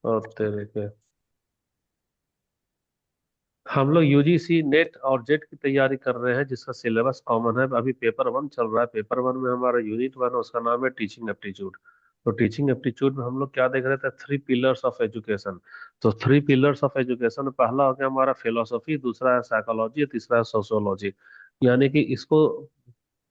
और तेरे के हम लोग यूजीसी नेट और जेट की तैयारी कर रहे हैं, जिसका सिलेबस कॉमन है। अभी पेपर वन चल रहा है। पेपर वन में हमारा यूनिट वन है, उसका नाम है टीचिंग एप्टीट्यूड। तो टीचिंग एप्टीट्यूड में हम लोग क्या देख रहे थे? Three pillars of education. तो थ्री पिलर्स ऑफ एजुकेशन में पहला हो गया हमारा फिलोसफी, दूसरा है साइकोलॉजी, तीसरा है सोशियोलॉजी। यानी कि इसको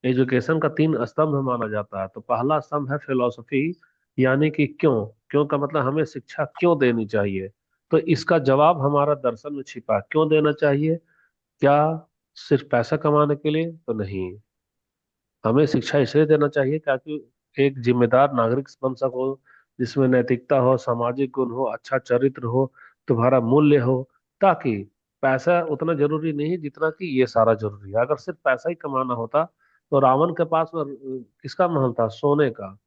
एजुकेशन का तीन स्तंभ माना जाता है। तो पहला स्तंभ है फिलोसफी, यानी कि क्यों। क्यों का मतलब हमें शिक्षा क्यों देनी चाहिए। तो इसका जवाब हमारा दर्शन में छिपा है। क्यों देना चाहिए? क्या सिर्फ पैसा कमाने के लिए? तो नहीं। हमें शिक्षा इसलिए देना चाहिए ताकि एक जिम्मेदार नागरिक बन सको, जिसमें नैतिकता हो, सामाजिक गुण हो, अच्छा चरित्र हो, तुम्हारा मूल्य हो। ताकि पैसा उतना जरूरी नहीं जितना कि ये सारा जरूरी है। अगर सिर्फ पैसा ही कमाना होता तो रावण के पास में किसका महल था? सोने का।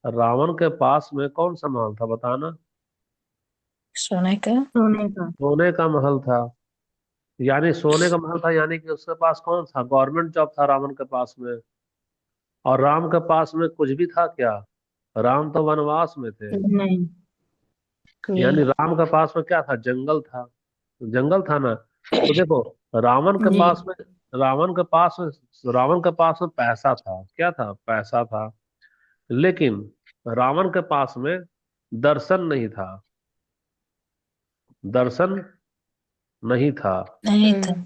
रावण के पास में कौन सा महल था बताना? सोने का। सोने का। सोने का महल था। यानी सोने का महल था, यानी कि उसके पास कौन था? गवर्नमेंट जॉब था रावण के पास में। और राम के पास में कुछ भी था क्या? राम तो वनवास में थे। नहीं। यानी नहीं। राम के पास में क्या था? जंगल था। जंगल था ना। तो देखो, रावण के जी। पास में रावण के पास में रावण के पास में पैसा था। क्या था? पैसा था। लेकिन रावण के पास में दर्शन नहीं था। दर्शन नहीं था। नहीं था।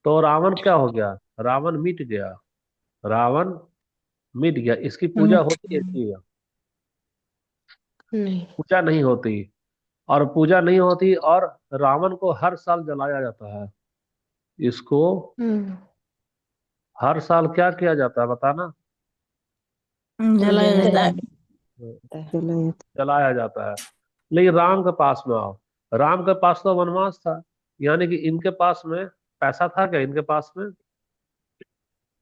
तो रावण क्या हो गया? रावण मिट गया। रावण मिट गया। इसकी पूजा मिट होती है गया। कि? नहीं। पूजा नहीं होती। और पूजा नहीं होती, और रावण को हर साल जलाया जाता है। इसको हम्म। हर साल क्या किया जाता है बताना? जलाया जाता जलाया है। जाता है। चलो। जलाया जाता है। लेकिन राम के पास में आओ। राम के पास तो वनवास था। यानी कि इनके पास में पैसा था क्या? इनके पास में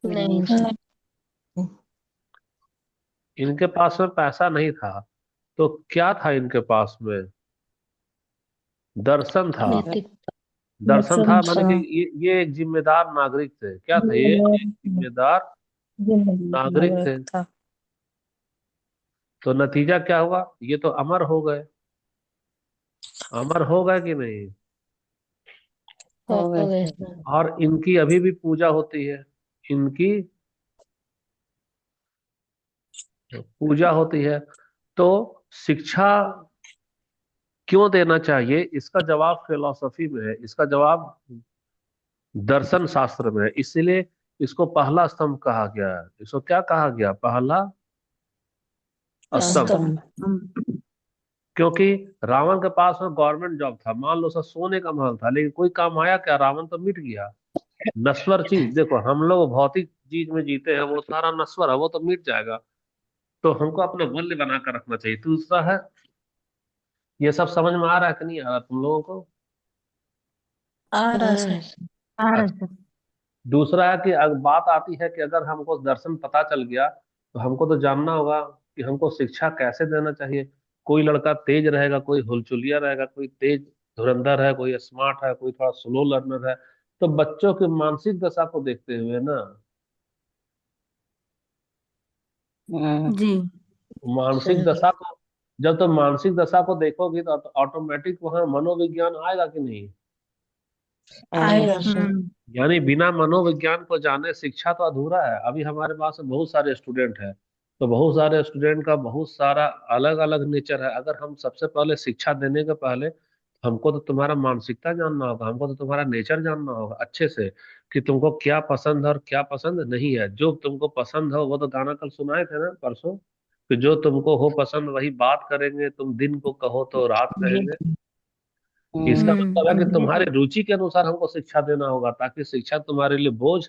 नहीं था। नहीं। इनके पास में पैसा नहीं था। तो क्या था इनके पास में? दर्शन था। नैतिक। दर्शन था, दर्शन माने था। कि ये एक जिम्मेदार नागरिक थे। क्या थे? ये एक जिम्मेदार नागरिक थे। नागरिक था। तो नतीजा क्या हुआ? ये तो अमर हो गए। अमर हो गए कि नहीं? हो हो गए। गए। और इनकी अभी भी पूजा होती है। इनकी पूजा होती है। तो शिक्षा क्यों देना चाहिए, इसका जवाब फिलॉसफी में है। इसका जवाब दर्शन शास्त्र में है। इसीलिए इसको पहला स्तंभ कहा गया है। इसको क्या कहा गया? पहला स्तंभ। स्तंभ। क्योंकि रावण के पास में गवर्नमेंट जॉब था। मान लो उसका सोने का महल था, लेकिन कोई काम आया क्या? रावण तो मिट गया। नश्वर चीज। देखो, हम लोग भौतिक चीज में जीते हैं, वो सारा नश्वर है, वो तो मिट जाएगा। तो हमको अपना मूल्य बना कर रखना चाहिए। दूसरा है, ये सब समझ में आ रहा है कि नहीं आ रहा तुम लोगों को? आ रहा हाँ। है। आ रहा अच्छा। है। दूसरा है कि अगर बात आती है कि अगर हमको दर्शन पता चल गया, तो हमको तो जानना होगा कि हमको शिक्षा कैसे देना चाहिए। कोई लड़का तेज रहेगा, कोई हुलचुलिया रहेगा, कोई तेज धुरंधर है, कोई स्मार्ट है, कोई थोड़ा स्लो लर्नर है। तो बच्चों की मानसिक दशा को देखते हुए ना, हाँ। जी। मानसिक सही। दशा को जब तुम मानसिक दशा को देखोगी तो ऑटोमेटिक वहां मनोविज्ञान आएगा कि नहीं? आएगा। आएगा सर। यानी बिना मनोविज्ञान को जाने शिक्षा तो अधूरा है। अभी हमारे पास बहुत सारे स्टूडेंट हैं। तो बहुत सारे स्टूडेंट का बहुत सारा अलग अलग नेचर है। अगर हम सबसे पहले शिक्षा देने के पहले, हमको तो तुम्हारा मानसिकता जानना होगा, हमको तो तुम्हारा नेचर जानना होगा अच्छे से, कि तुमको क्या पसंद है और क्या पसंद नहीं है। जो तुमको पसंद हो, वो तो गाना कल सुनाए थे ना परसों, कि जो तुमको हो पसंद वही बात करेंगे, तुम दिन को कहो तो रात कहेंगे। इसका मतलब है कि जी। तुम्हारे रुचि के अनुसार हमको शिक्षा देना होगा, ताकि शिक्षा तुम्हारे लिए बोझ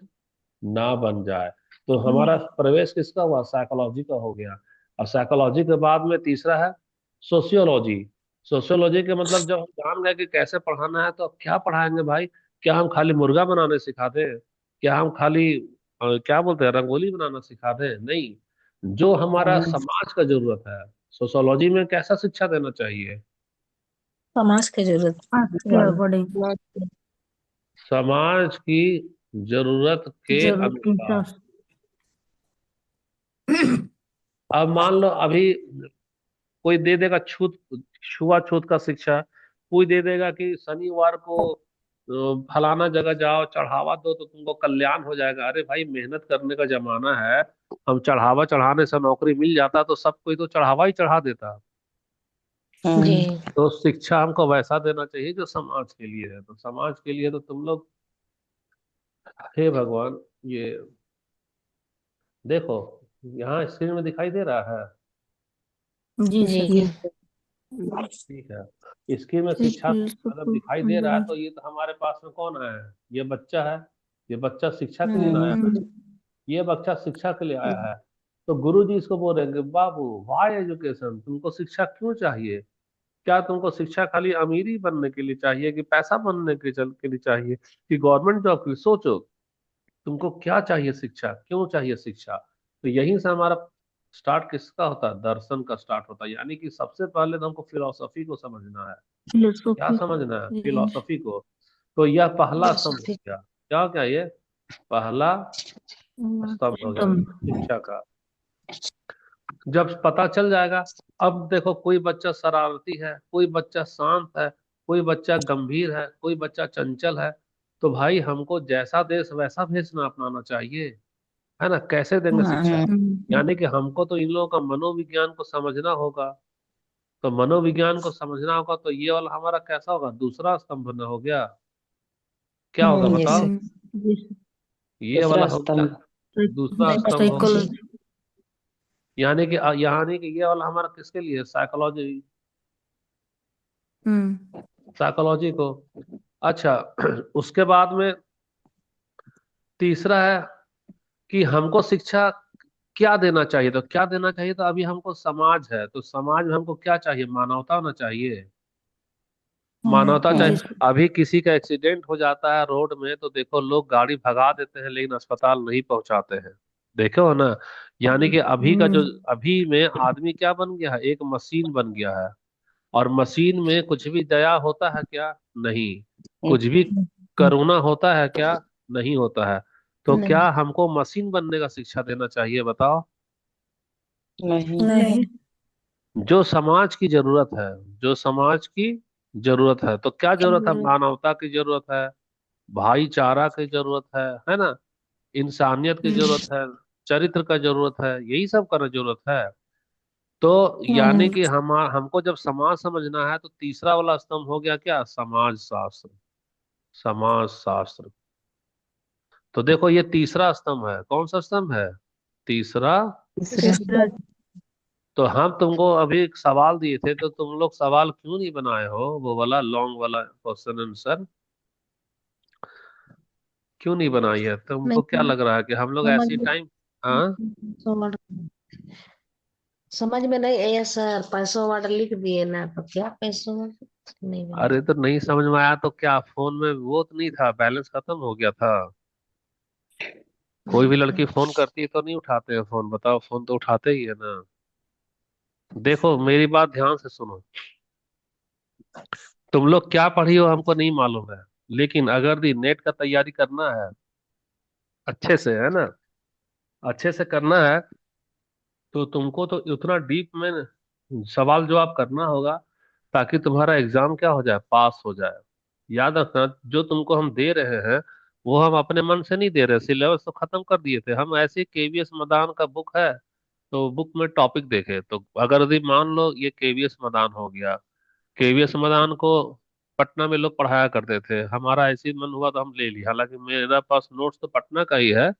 ना बन जाए। तो हमारा प्रवेश किसका हुआ? साइकोलॉजी का हो गया। और साइकोलॉजी के बाद में तीसरा है सोशियोलॉजी। सोशियोलॉजी के मतलब जब हम जान गए कि कैसे पढ़ाना है, तो अब क्या पढ़ाएंगे भाई? क्या हम खाली मुर्गा बनाने सिखा दें? क्या हम खाली क्या बोलते हैं, रंगोली बनाना सिखा दें? नहीं। जो हमारा समाज का जरूरत है, सोशियोलॉजी में कैसा शिक्षा देना चाहिए? समाज की जरूरत आज के वाला। अकॉर्डिंग। समाज की जरूरत के जरूरत के अनुसार। हिसाब से। अब मान लो अभी कोई दे देगा छूत, छुआछूत का शिक्षा। कोई दे देगा कि शनिवार को फलाना जगह जाओ, चढ़ावा दो तो तुमको कल्याण हो जाएगा। अरे भाई, मेहनत करने का जमाना है। हम चढ़ावा चढ़ाने से नौकरी मिल जाता तो सब कोई तो चढ़ावा ही चढ़ा देता। जी। हम्म। तो शिक्षा हमको वैसा देना चाहिए जो समाज के लिए है। तो समाज के लिए तो तुम लोग, हे भगवान, ये देखो, यहाँ स्क्रीन में दिखाई दे रहा है। जी जी। सर। ठीक है, स्क्रीन में एक शिक्षा इसको अगर दिखाई दे रहा है तो ये तो हमारे पास में कौन आया है? ये बच्चा है। ये बच्चा शिक्षा के लिए ना आया है। हम्म। ये बच्चा शिक्षा के लिए आया है। तो गुरु जी इसको बोल रहे हैं कि बाबू, वाई एजुकेशन, तुमको शिक्षा क्यों चाहिए? क्या तुमको शिक्षा खाली अमीरी बनने के लिए चाहिए, कि पैसा बनने के लिए चाहिए, कि गवर्नमेंट जॉब के लिए? सोचो, तुमको क्या चाहिए, शिक्षा क्यों चाहिए शिक्षा? तो यहीं से हमारा स्टार्ट किसका होता है? दर्शन का स्टार्ट होता है। यानी कि सबसे पहले तो हमको फिलोसफी को समझना है। क्या फिलोसॉफी। समझना है? जी। फिलोसफी को। तो यह पहला स्तंभ हो फिलोसफी। गया। क्या क्या ये पहला स्तंभ हो गया तुम। शिक्षा का। जब पता चल जाएगा, अब देखो, कोई बच्चा शरारती है, कोई बच्चा शांत है, कोई बच्चा गंभीर है, कोई बच्चा चंचल है। तो भाई, हमको जैसा देश वैसा भेष ना अपनाना चाहिए, है ना? कैसे देंगे शिक्षा? हम्म। यानी कि हमको तो इन लोगों का मनोविज्ञान को समझना होगा। तो मनोविज्ञान को समझना होगा तो ये वाला हमारा कैसा होगा? दूसरा स्तंभ बना हो गया। क्या होगा जी बताओ? सर। जी ये वाला दूसरा हो गया स्तंभ। दूसरा सर। स्तंभ हो गया। साइकोलॉजी। यानी कि यानी कि ये वाला हमारा किसके लिए? साइकोलॉजी। हम्म। साइकोलॉजी को। अच्छा, उसके बाद में तीसरा है कि हमको शिक्षा क्या देना चाहिए। तो क्या देना चाहिए? तो अभी हमको समाज है, तो समाज में हमको क्या चाहिए? मानवता होना चाहिए। मानवता हम्म। चाहिए। जी सर। अभी किसी का एक्सीडेंट हो जाता है रोड में तो देखो, लोग गाड़ी भगा देते हैं लेकिन अस्पताल नहीं पहुंचाते हैं। देखे हो ना? यानी कि अभी का जो, हम्म। अभी में आदमी क्या बन गया है? एक मशीन बन गया है। और मशीन में कुछ भी दया होता है क्या? नहीं। कुछ भी करुणा होता है क्या? नहीं होता है। तो क्या नहीं। हमको मशीन बनने का शिक्षा देना चाहिए? बताओ। नहीं। नहीं। जो समाज की जरूरत है, जो समाज की जरूरत है, तो क्या जरूरत है? जरूरत। मानवता की जरूरत है, भाईचारा की जरूरत है ना? इंसानियत की जरूरत है, चरित्र का जरूरत है, यही सब का जरूरत है। तो यानी हम्म। कि हमको जब समाज समझना है तो तीसरा वाला स्तंभ हो गया क्या? समाज शास्त्र। समाज शास्त्र। तो देखो, ये तीसरा स्तंभ है। कौन सा स्तंभ है? तीसरा। तीसरा। तीसरा। तो हम तुमको अभी एक सवाल दिए थे, तो तुम लोग सवाल क्यों नहीं बनाए हो? वो वाला लॉन्ग वाला क्वेश्चन आंसर क्यों नहीं बनाई है? तुमको क्या नहीं लग रहा है कि हम लोग समझ ऐसी टाइम? हाँ। समझ समझ में नहीं आया सर। पैसों वाला लिख दिए ना, तो क्या पैसों वाला नहीं बना। अरे, तो नहीं समझ में आया तो क्या? फोन में वो तो नहीं था, बैलेंस खत्म हो गया था? कोई नहीं भी था। लड़की फोन करती है तो नहीं उठाते हैं फोन? बताओ, फोन तो उठाते ही है ना। देखो, मेरी बात ध्यान से सुनो। तुम लोग क्या पढ़ी हो हमको नहीं मालूम है, लेकिन अगर दी नेट का तैयारी करना है अच्छे से, है ना, अच्छे से करना है, तो तुमको तो उतना डीप में सवाल जवाब करना होगा, ताकि तुम्हारा एग्जाम क्या हो जाए? पास हो जाए। याद रखना, जो तुमको हम दे रहे हैं वो हम अपने मन से नहीं दे रहे। सिलेबस तो खत्म कर दिए थे हम। ऐसे केवीएस मदान का बुक है, तो बुक में टॉपिक देखे तो, अगर यदि मान लो ये केवीएस मदान हो गया, केवीएस मदान को पटना में लोग पढ़ाया करते थे, हमारा ऐसे ही मन हुआ तो हम ले लिया। हालांकि मेरा पास नोट्स तो पटना का ही है,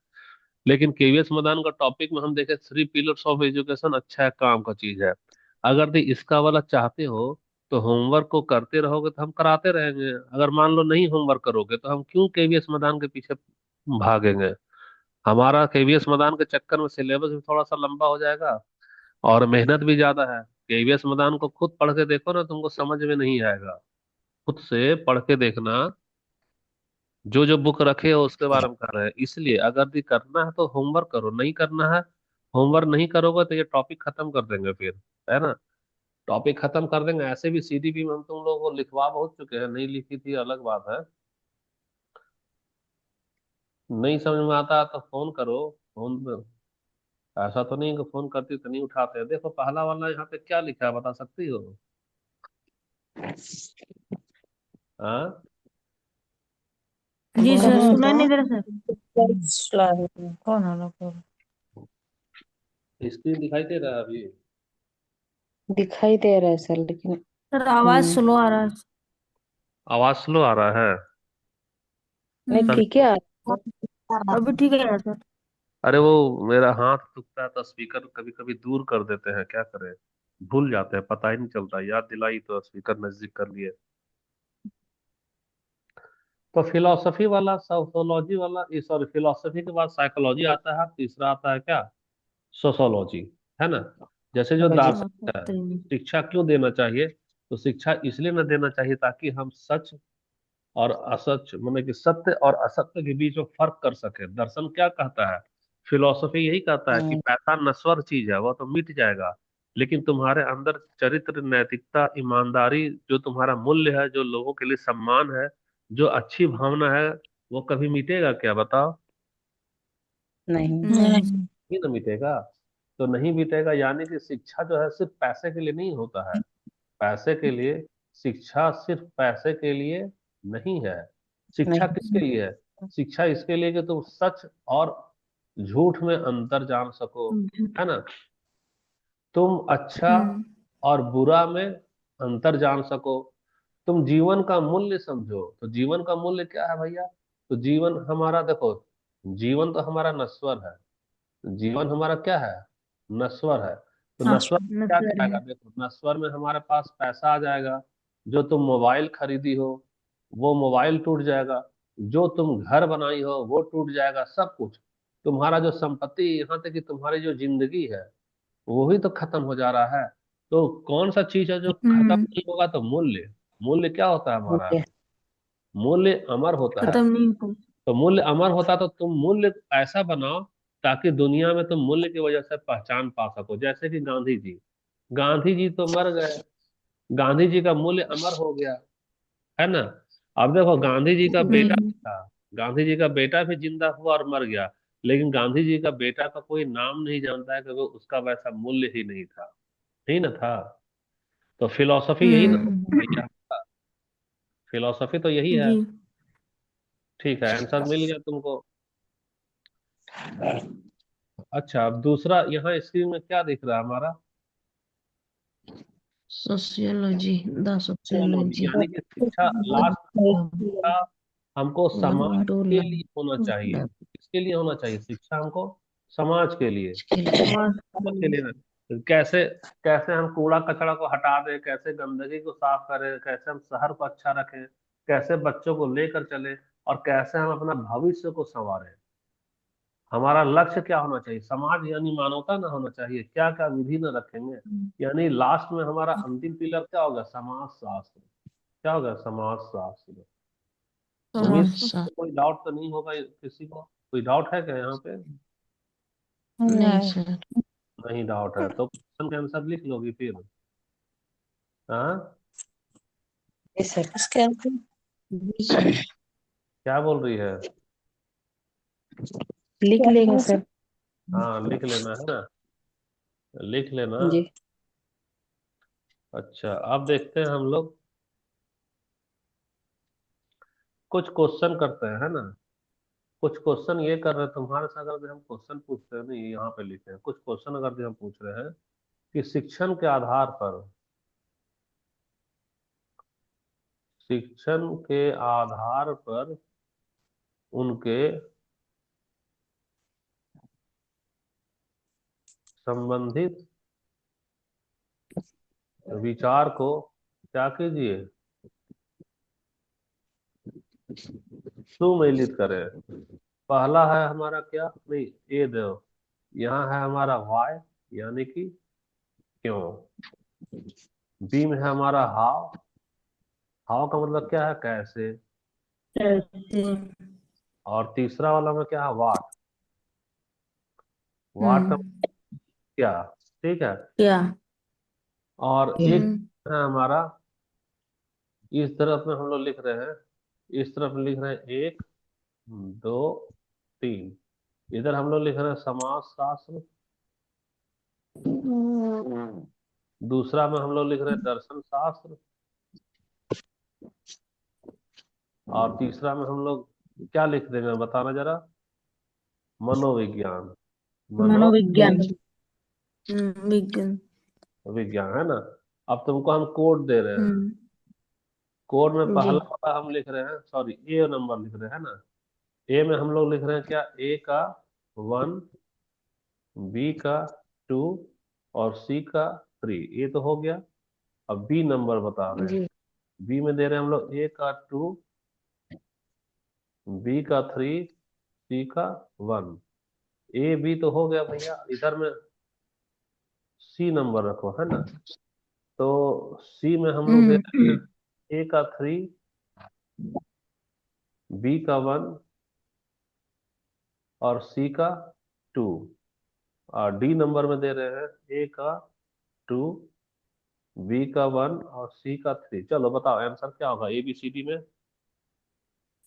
लेकिन केवीएस मदान का टॉपिक में हम देखे थ्री पिलर्स ऑफ एजुकेशन, अच्छा है, काम का चीज है। अगर दे इसका वाला चाहते हो तो होमवर्क को करते रहोगे तो हम कराते रहेंगे। अगर मान लो नहीं होमवर्क करोगे तो हम क्यों केवीएस मदान के पीछे भागेंगे? हमारा केवीएस मदान के चक्कर में सिलेबस भी थोड़ा सा लंबा हो जाएगा और मेहनत भी ज्यादा है। केवीएस मदान को खुद पढ़ के देखो ना, तुमको समझ में नहीं आएगा। खुद से पढ़ के देखना, जो जो बुक रखे हो उसके बारे में कर रहे हैं। इसलिए अगर भी करना है तो होमवर्क करो, नहीं करना है, होमवर्क नहीं करोगे तो ये टॉपिक खत्म कर देंगे फिर, है ना? टॉपिक खत्म कर देंगे। ऐसे भी सीडीपी में हम तुम लोगों को लिखवा बहुत चुके हैं, नहीं लिखी थी अलग बात है। नहीं समझ में आता तो फोन करो। फोन, ऐसा तो नहीं कि फोन करती तो नहीं उठाते। देखो, पहला वाला यहाँ पे क्या लिखा है, बता सकती हो? हाँ, जी सर, करो सुनाई तो। नहीं दे रहा सर। चला रहे थे। कौन है लोग? स्क्रीन दिखाई दे रहा है अभी? दिखाई दे रहा है सर, लेकिन सर आवाज स्लो आ रहा है। आवाज स्लो आ रहा है? नहीं, हम्म, ठीक है आ रहा है। अभी ठीक है सर। अरे वो मेरा हाथ दुखता है तो स्पीकर कभी कभी दूर कर देते हैं, क्या करें, भूल जाते हैं, पता ही नहीं चलता, याद दिलाई तो स्पीकर नजदीक कर लिए। तो फिलोसफी वाला, साइकोलॉजी वाला, सॉरी, फिलोसफी के बाद साइकोलॉजी आता है, तीसरा आता है क्या, सोशोलॉजी, है ना। जैसे जो चलो जी। हाँ दार्शनिक है, सर, नहीं। शिक्षा क्यों देना चाहिए, तो शिक्षा इसलिए न देना चाहिए ताकि हम सच और असच, मतलब कि सत्य और असत्य के बीच में फर्क कर सके। दर्शन क्या कहता है, फिलोसफी यही कहता है कि हम्म, पैसा नश्वर चीज है, वह तो मिट जाएगा, लेकिन तुम्हारे अंदर चरित्र, नैतिकता, ईमानदारी, जो तुम्हारा मूल्य है, जो लोगों के लिए सम्मान है, जो अच्छी भावना है, वो कभी मिटेगा क्या, बताओ? नहीं। नहीं। नहीं ना मिटेगा। तो नहीं मिटेगा, यानी कि शिक्षा जो है सिर्फ पैसे के लिए नहीं होता है, पैसे के लिए, शिक्षा सिर्फ पैसे के लिए नहीं है। शिक्षा किसके नहीं। लिए है, शिक्षा इसके लिए कि तुम सच और झूठ में अंतर जान सको, है ना, तुम अच्छा हम्म और बुरा में अंतर जान सको, तुम जीवन का मूल्य समझो। तो जीवन का मूल्य क्या है भैया, तो जीवन हमारा, देखो, जीवन तो हमारा नश्वर है, जीवन हमारा क्या है, नश्वर है। तो हाँ, नश्वर में क्या नजर क्या है। आएगा, देखो, नश्वर में हमारे पास पैसा आ जाएगा, जो तुम मोबाइल खरीदी हो वो मोबाइल टूट जाएगा, जो तुम घर बनाई हो वो टूट जाएगा, सब कुछ तुम्हारा जो संपत्ति, यहाँ तक कि तुम्हारी जो जिंदगी है वो ही तो खत्म हो जा रहा है। तो कौन सा चीज है जो खत्म हम्म, नहीं होगा, तो मूल्य। मूल्य क्या होता है हमारा, ये मूल्य अमर होता है। खत्म नहीं होता। तो मूल्य अमर होता तो तुम मूल्य ऐसा बनाओ ताकि दुनिया में तुम मूल्य की वजह से पहचान पा सको। जैसे कि गांधी जी, गांधी जी तो मर गए, गांधी जी का मूल्य अमर हो गया, है ना। अब देखो, गांधी जी का बेटा भी हम्म था, गांधी जी का बेटा भी जिंदा हुआ और मर गया, लेकिन गांधी जी का बेटा का कोई नाम नहीं जानता है, क्योंकि उसका वैसा मूल्य ही नहीं था, नहीं ना था। तो फिलॉसफी यही ना हम्म, भैया, फिलॉसफी तो यही है। जी ठीक है, आंसर मिल गया तुमको। अच्छा, अब दूसरा, यहाँ स्क्रीन में क्या दिख रहा है हमारा, सोशियोलॉजी, द सोशियोलॉजी, सोशियोलॉजी यानी कि शिक्षा, लास्ट शिक्षा हमको समाज टू के लर्न लिए होना चाहिए। किसके लिए होना चाहिए शिक्षा हमको, समाज के लिए, के लिए। समाज के लिए ना। कैसे, कैसे हम कूड़ा कचरा को हटा दें, कैसे गंदगी को साफ करें, कैसे हम शहर को अच्छा रखें, कैसे बच्चों को लेकर चले, और कैसे हम अपना भविष्य को संवारें। हमारा लक्ष्य क्या होना चाहिए, समाज यानी मानवता ना होना चाहिए, क्या क्या विधि न रखेंगे, यानी लास्ट में हमारा अंतिम पिलर क्या होगा, समाज शास्त्र। क्या होगा, समाज शास्त्र। उम्मीद समाज समस्या। है कोई डाउट तो नहीं होगा किसी को, कोई डाउट है क्या यहाँ पे? नहीं नहीं। सर। नहीं डाउट है तो क्वेश्चन के आंसर लिख लोगी फिर? हाँ, ये सर, इसके आंसर जी सर। क्या बोल रही है? लिख लेंगे सर। हाँ, लिख लेना है ना, लिख लेना। जी। अच्छा, अब देखते हैं हम लोग, कुछ क्वेश्चन करते हैं, है ना। कुछ क्वेश्चन ये कर रहे हैं तुम्हारे से, अगर भी हम क्वेश्चन पूछते हैं, नहीं यहाँ पे लिखे हैं कुछ क्वेश्चन, अगर भी हम पूछ रहे हैं कि शिक्षण के आधार पर, शिक्षण के आधार पर उनके संबंधित विचार को क्या कीजिए, सुमेलित करें। पहला है हमारा क्या, नहीं, ये दो, यहाँ है हमारा वाई, यानी कि क्यों। बी में है हमारा हाउ, हाउ का मतलब क्या है, कैसे। कैसे। और तीसरा वाला में क्या है, वाट, वाट का हम्म, मतलब क्या, ठीक है। क्या। और एक हम्म है हमारा, इस तरफ में हम लोग लिख रहे हैं, इस तरफ में लिख रहे हैं एक, दो, तीन, इधर हम लोग लिख रहे हैं समाज शास्त्र, दूसरा में हम लोग लिख रहे हैं दर्शन शास्त्र, और तीसरा में हम लोग क्या लिख देंगे बताना जरा। मनोविज्ञान। मनोविज्ञान। विज्ञान। मनोविज्ञान है ना। अब तुमको हम कोड दे रहे हैं। हम्म कोड में जी पहला वाला हम लिख रहे हैं, सॉरी ए नंबर लिख रहे हैं ना। ए में हम लोग लिख रहे हैं क्या, ए का 1, बी का 2 और सी का 3। ये तो हो गया। अब बी नंबर बता रहे हैं। जी बी में दे रहे हैं हम लोग ए का 2, बी का 3, सी का 1। ए बी तो हो गया भैया। इधर में सी नंबर रखो है ना। तो सी में हम लोग दे रहे हैं ए का 3, बी का 1 और सी का 2। और डी नंबर में दे रहे हैं ए का 2, बी का 1 और सी का 3। चलो बताओ आंसर क्या होगा ए बी सी डी में।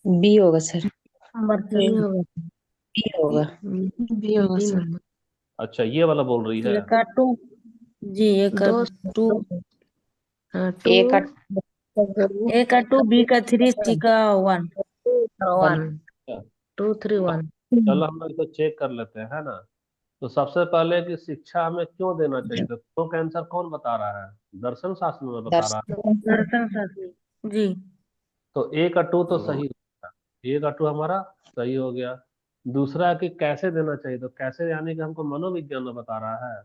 बी होगा सर। Number B 3। होगा। बी होगा। बी होगा बी सर। नंबर। अच्छा ये वाला बोल रही है। एक का 2। जी एक का दो 2। हाँ ए का 2 एक का 2, बी का 3, सी का 1। 1 अच्छा, 2 3 1। चलो हम लोग इसको चेक कर लेते हैं है ना। तो सबसे पहले कि शिक्षा हमें क्यों देना चाहिए, तो क्यों का आंसर कौन बता रहा है, दर्शन शास्त्र में बता रहा है। दर्शन। दर्शन शास्त्री। जी। तो ए का 2 तो सही हो गया। ए का 2 हमारा सही हो गया। दूसरा कि कैसे देना चाहिए, तो कैसे यानी कि हमको मनोविज्ञान में बता रहा है।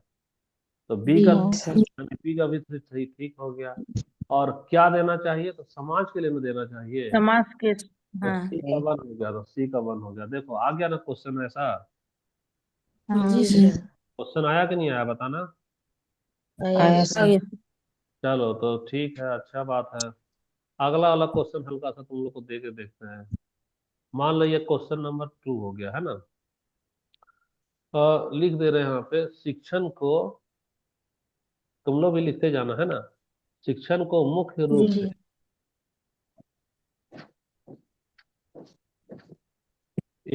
तो बी बी का सर। यानी बी का भी सही ठीक हो गया। और क्या देना चाहिए, तो समाज के लिए में देना चाहिए। समाज के। तो हाँ। सी का 1 हो गया, तो सी का 1 हो गया। देखो आ गया ना क्वेश्चन ऐसा। जी जी। सर। क्वेश्चन आया कि नहीं आया बताना। आया आया सर। सर। चलो तो ठीक है, अच्छा बात है। अगला वाला क्वेश्चन हल्का सा तुम लोग को दे के देखते हैं। मान लो ये क्वेश्चन नंबर 2 हो गया है ना। लिख दे रहे हैं यहाँ पे, शिक्षण को, तुम लोग भी लिखते जाना है ना। शिक्षण को मुख्य रूप जी। से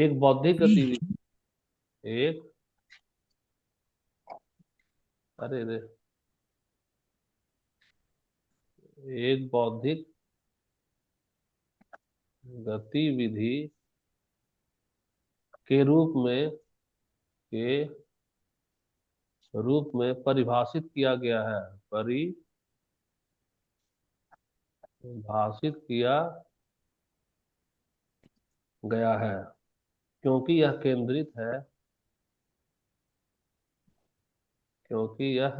एक बौद्धिक गतिविधि, एक, अरे रे, एक बौद्धिक गतिविधि के के रूप में परिभाषित किया गया है। परिभाषित किया गया है क्योंकि यह केंद्रित है, क्योंकि यह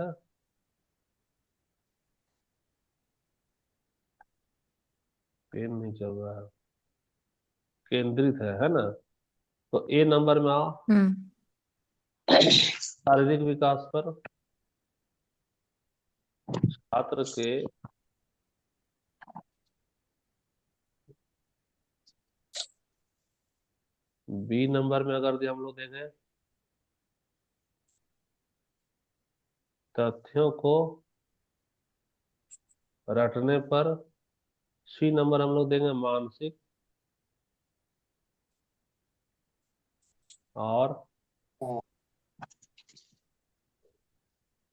पेन नहीं चल रहा है, केंद्रित है ना। तो ए नंबर में आओ, हम्म शारीरिक विकास पर छात्र के बी नंबर में अगर हम लोग देंगे तथ्यों को रटने पर, सी नंबर हम लोग देंगे मानसिक और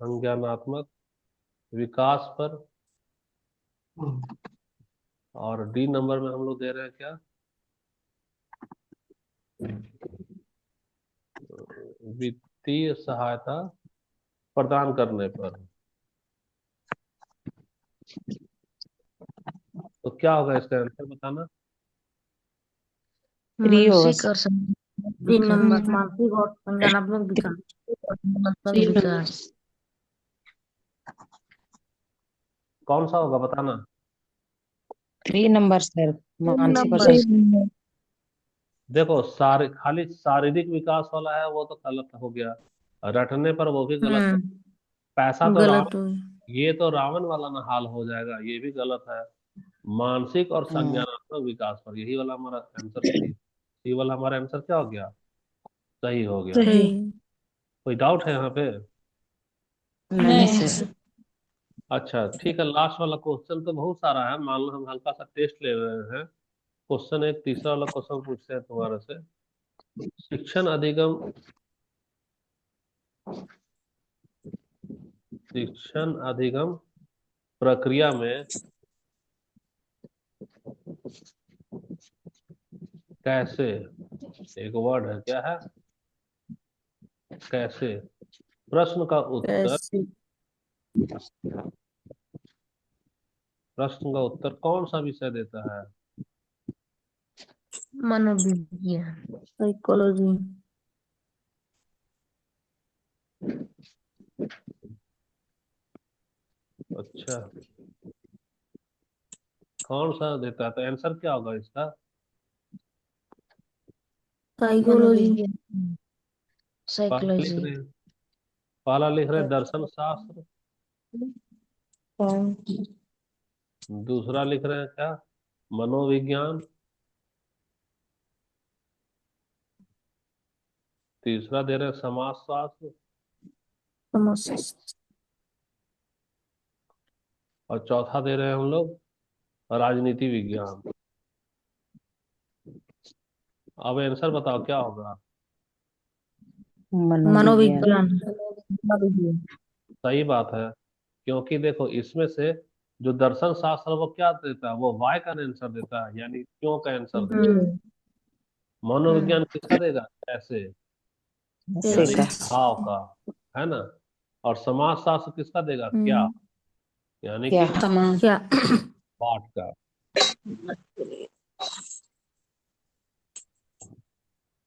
संज्ञानात्मक विकास पर, और डी नंबर में हम लोग दे रहे हैं क्या, वित्तीय सहायता प्रदान करने पर। तो क्या होगा इसका आंसर बताना। 3 होगा मानसिक सर। और संज्ञानात्मक 3 नंबर विकास। मानसिक और संज्ञानात्मक विकास। संज्ञानात्मक विकास। कौन सा होगा बताना। 3 नंबर सर। तीन मानसिक और नंबर देखो खाली शारीरिक विकास वाला है वो तो गलत हो गया, रटने पर वो भी गलत हो। पैसा तो गलत रावण, हो ये तो रावण वाला ना हाल हो जाएगा, ये भी गलत है। मानसिक और हम्म, संज्ञानात्मक विकास पर, यही वाला हमारा आंसर सही है। ये वाला हमारा आंसर क्या हो गया, सही हो गया। सही। कोई डाउट है यहाँ पे। नहीं सर। अच्छा ठीक है, लास्ट वाला क्वेश्चन तो बहुत सारा है, मान लो हम हल्का सा टेस्ट ले रहे हैं। क्वेश्चन एक तीसरा वाला क्वेश्चन पूछते हैं तुम्हारे से। शिक्षण अधिगम, शिक्षण अधिगम प्रक्रिया में कैसे, एक वर्ड है, क्या है? कैसे। प्रश्न का उत्तर, कैसे। प्रश्न का उत्तर कौन सा विषय देता है? मनोविज्ञान। साइकोलॉजी। अच्छा, कौन सा देता है, तो आंसर क्या होगा इसका? साइकोलॉजी। मनोविज्ञान। पहला लिख साइकोलॉजी। रहे हैं, पहला लिख रहे हैं दर्शन शास्त्र, दूसरा लिख रहे हैं क्या, मनोविज्ञान, तीसरा दे रहे हैं समाजशास्त्र, समस्या। और चौथा दे रहे हैं हम लोग राजनीति विज्ञान। अब आंसर बताओ क्या होगा? मनोविज्ञान। मनोविज्ञान। मनोविज्ञान। सही बात है, क्योंकि देखो इसमें से जो दर्शन शास्त्र है, वो क्या देता है, वो वाई का आंसर देता है, यानी क्यों का आंसर देता है। हम्म। मनोविज्ञान किसका देगा, कैसे, से यानी कैसे। का। भाव का, है ना। और समाज शास्त्र किसका देगा, क्या, हम्म। यानी क्या। कि समान क्या। पाठ का।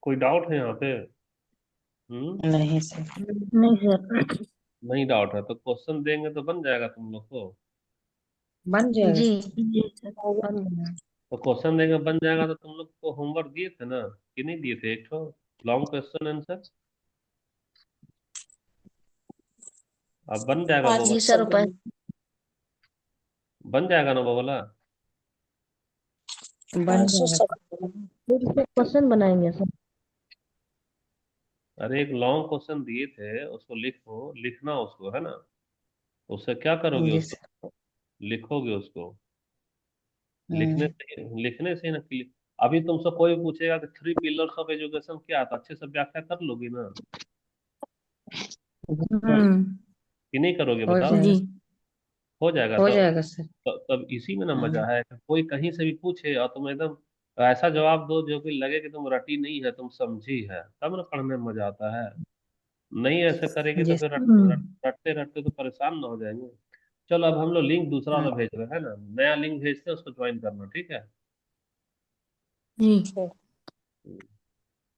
कोई डाउट है यहाँ पे? नहीं सर। नहीं सर। नहीं डाउट है तो क्वेश्चन देंगे तो बन जाएगा तुम लोग को। बन जाएगा जी। सर। जी सर। तो क्वेश्चन देंगे बन जाएगा, तो तुम लोग को होमवर्क दिए थे ना, कि नहीं दिए थे, एक तो लॉन्ग क्वेश्चन आंसर। अब बन जाएगा हाँ वो जी वाला, सर, बन जाएगा ना वो वाला। बन जाएगा सर। क्वेश्चन बनाएंगे सर। अरे एक लॉन्ग क्वेश्चन दिए थे, उसको लिखो, लिखना उसको, है ना। उससे क्या करोगे, जी उसको सर। लिखोगे उसको। हम्म। लिखने से ना कि अभी तुमसे कोई पूछेगा कि थ्री पिलर्स ऑफ एजुकेशन क्या है, तो अच्छे से व्याख्या कर लोगी ना, हम्म। कि नहीं करोगे, हो बताओ। जी। जाएगा। हो जाएगा हो तब। जाएगा सर। तब इसी में ना हाँ। मजा है कि कोई कहीं से भी पूछे और तुम एकदम ऐसा जवाब दो जो कि लगे कि तुम रटी नहीं है, तुम समझी है, तब ना पढ़ने में मजा आता है। नहीं ऐसे करेगी तो जी फिर सर। रटते रटते तो परेशान ना हो जाएंगे। चलो अब हम लोग लिंक दूसरा हाँ। वाला भेज रहे हैं ना, नया लिंक भेजते हैं, उसको ज्वाइन करना, ठीक है। जी। ठीक।